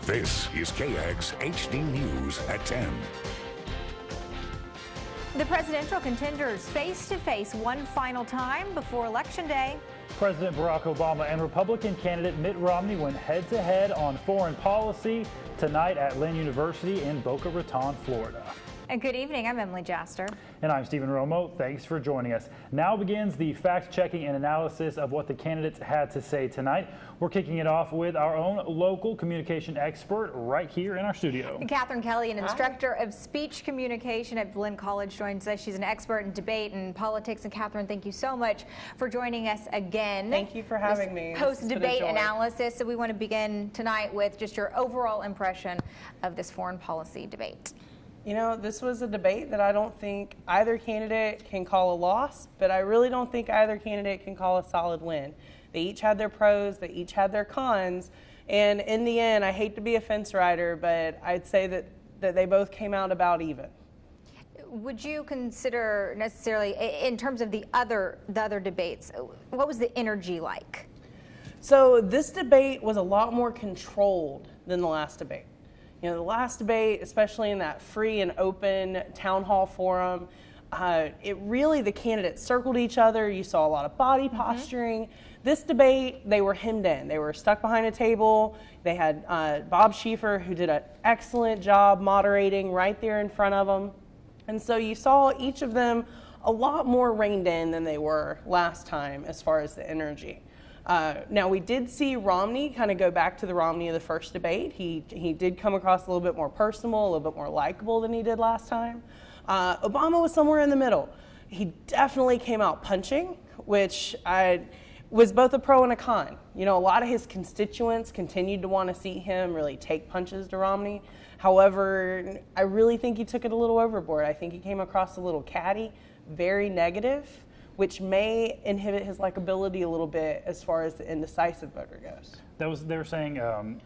This is KAGS HD News at 10. The presidential contenders face-to-face one final time before Election Day. President Barack Obama and Republican candidate Mitt Romney went head-to-head on foreign policy tonight at Blinn University in Boca Raton, Florida. And good evening, I'm Emily Jaster. And I'm Stephen Romo. Thanks for joining us. Now begins the fact-checking and analysis of what the candidates had to say tonight. We're kicking it off with our own local communication expert right here in our studio. Kathryn Kelly, an instructor of speech communication at Blinn College, joins us. She's an expert in debate and politics. And Kathryn, thank you so much for joining us again. Thank you for having me. Post-debate analysis. So we want to begin tonight with just your overall impression of this foreign policy debate. You know, this was a debate that I don't think either candidate can call a loss, but I really don't think either candidate can call a solid win. They each had their pros, they each had their cons, and in the end, I hate to be a fence rider, but I'd say that they both came out about even. Would you consider necessarily, in terms of the other debates, what was the energy like? So this debate was a lot more controlled than the last debate. You know, the last debate, especially in that free and open town hall forum, the candidates circled each other. You saw a lot of body posturing. This debate, they were hemmed in. They were stuck behind a table. They had Bob Schieffer, who did an excellent job moderating right there in front of them. And so you saw each of them a lot more reined in than they were last time as far as the energy. Now, we did see Romney kind of go back to the Romney of the first debate. He did come across a little bit more personal, a little bit more likable than he did last time. Obama was somewhere in the middle. He definitely came out punching, which was both a pro and a con. You know, a lot of his constituents continued to want to see him really take punches to Romney. However, I really think he took it a little overboard. I think he came across a little catty, very negative, which may inhibit his likability a little bit as far as the indecisive voter goes. They were saying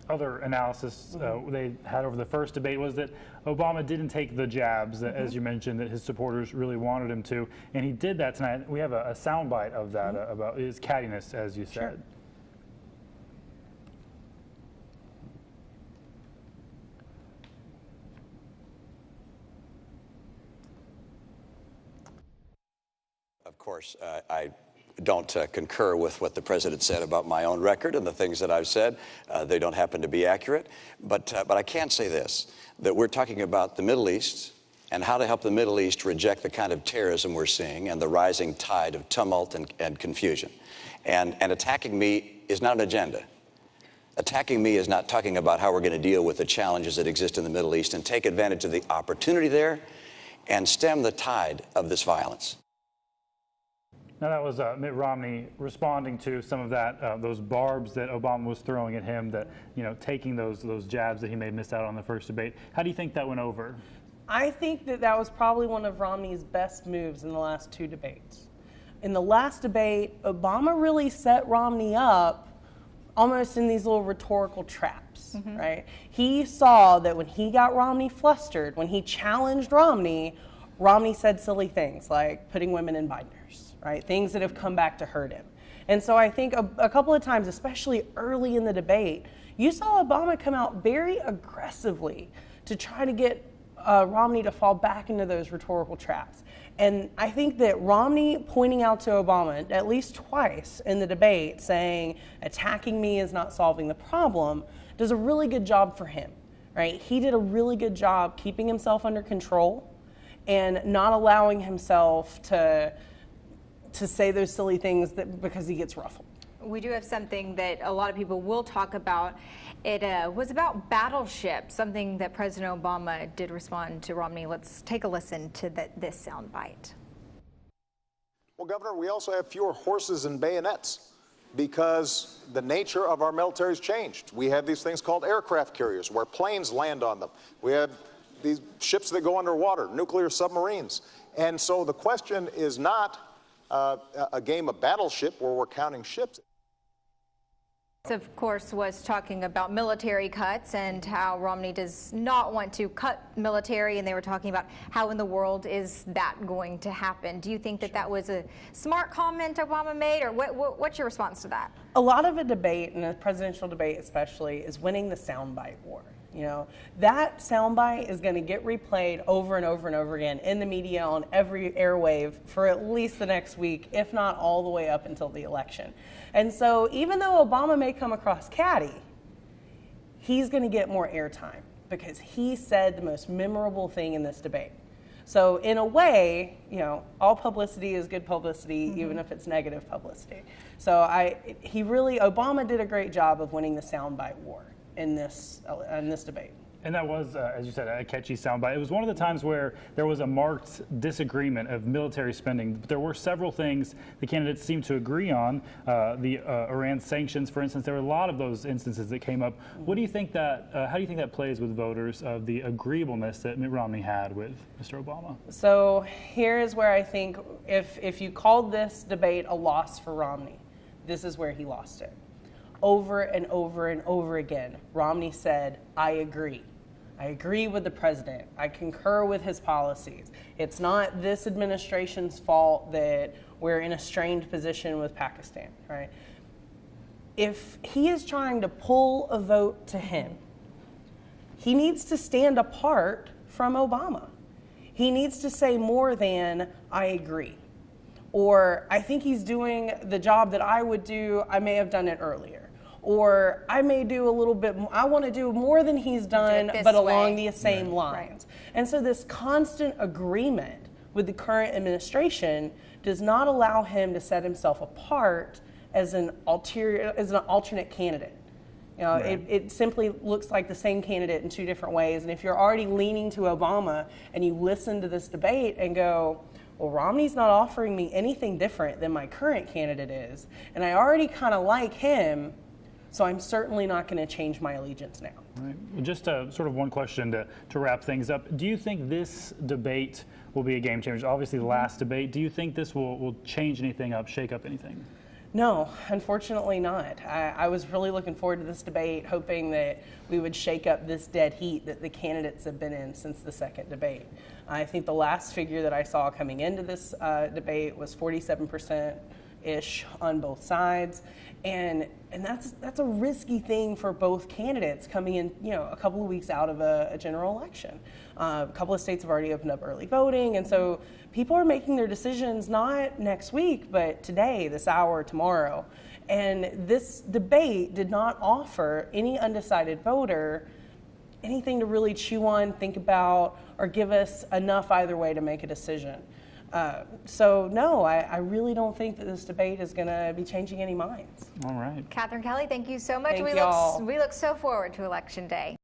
other analysis they had over the first debate was that Obama didn't take the jabs, that, as you mentioned, that his supporters really wanted him to, and he did that tonight. We have a soundbite of that about his cattiness, as you said. Sure. Of course, I don't concur with what the president said about my own record and the things that I've said. They don't happen to be accurate. But I can say this, that we're talking about the Middle East and how to help the Middle East reject the kind of terrorism we're seeing and the rising tide of tumult and confusion. And attacking me is not an agenda. Attacking me is not talking about how we're going to deal with the challenges that exist in the Middle East and take advantage of the opportunity there and stem the tide of this violence. Now that was Mitt Romney responding to some of that, those barbs that Obama was throwing at him, that, you know, taking those jabs that he may have missed out on the first debate. How do you think that went over? I think that was probably one of Romney's best moves in the last two debates. In the last debate, Obama really set Romney up almost in these little rhetorical traps, right? He saw that when he got Romney flustered, when he challenged Romney, Romney said silly things like putting women in binders, right? Things that have come back to hurt him. And so I think a couple of times, especially early in the debate, you saw Obama come out very aggressively to try to get Romney to fall back into those rhetorical traps. And I think that Romney pointing out to Obama at least twice in the debate saying attacking me is not solving the problem does a really good job for him, right? He did a really good job keeping himself under control and not allowing himself to say those silly things because he gets ruffled. We do have something that a lot of people will talk about. It was about battleships, something that President Obama did respond to Romney. Let's take a listen to this soundbite. Well, Governor, we also have fewer horses and bayonets because the nature of our military's changed. We have these things called aircraft carriers where planes land on them. We have these ships that go underwater, nuclear submarines. And so the question is not a game of battleship where we're counting ships. Of course, was talking about military cuts and how Romney does not want to cut military, and they were talking about how in the world is that going to happen. Do you think that that was a smart comment Obama made, or what's your response to that? A lot of a debate, and a presidential debate especially, is winning the soundbite war. You know, that soundbite is going to get replayed over and over and over again in the media on every airwave for at least the next week, if not all the way up until the election. And so even though Obama may come across catty, he's going to get more airtime because he said the most memorable thing in this debate. So in a way, you know, all publicity is good publicity, even if it's negative publicity. So Obama did a great job of winning the soundbite war in this debate. And that was, as you said, a catchy soundbite. It was one of the times where there was a marked disagreement of military spending. But there were several things the candidates seemed to agree on. The Iran sanctions, for instance, there were a lot of those instances that came up. What do you think that? How do you think that plays with voters of the agreeableness that Mitt Romney had with Mr. Obama? So here is where I think if you called this debate a loss for Romney, this is where he lost it. Over and over and over again, Romney said, "I agree. I agree with the president. I concur with his policies. It's not this administration's fault that we're in a strained position with Pakistan," right? If he is trying to pull a vote to him, he needs to stand apart from Obama. He needs to say more than, "I agree," or "I think he's doing the job that I would do. I may have done it earlier." Or I may do a little bit, I want to do more than he's done, but along the same lines. Right. And so this constant agreement with the current administration does not allow him to set himself apart as an alternate candidate. You know, right. It simply looks like the same candidate in two different ways. And if you're already leaning to Obama and you listen to this debate and go, well, Romney's not offering me anything different than my current candidate is, and I already kind of like him, so I'm certainly not going to change my allegiance now. Right. Just sort of one question to wrap things up. Do you think this debate will be a game changer? Obviously the last debate. Do you think this will change anything up, shake up anything? No, unfortunately not. I was really looking forward to this debate, hoping that we would shake up this dead heat that the candidates have been in since the second debate. I think the last figure that I saw coming into this debate was 47%-ish on both sides. And that's a risky thing for both candidates coming in, you know, a couple of weeks out of a general election. A couple of states have already opened up early voting, and so people are making their decisions not next week, but today, this hour, tomorrow. And this debate did not offer any undecided voter anything to really chew on, think about, or give us enough either way to make a decision. So no, I really don't think that this debate is going to be changing any minds. All right. Kathryn Kelly, thank you so much. Thank y'all. We look so forward to Election Day.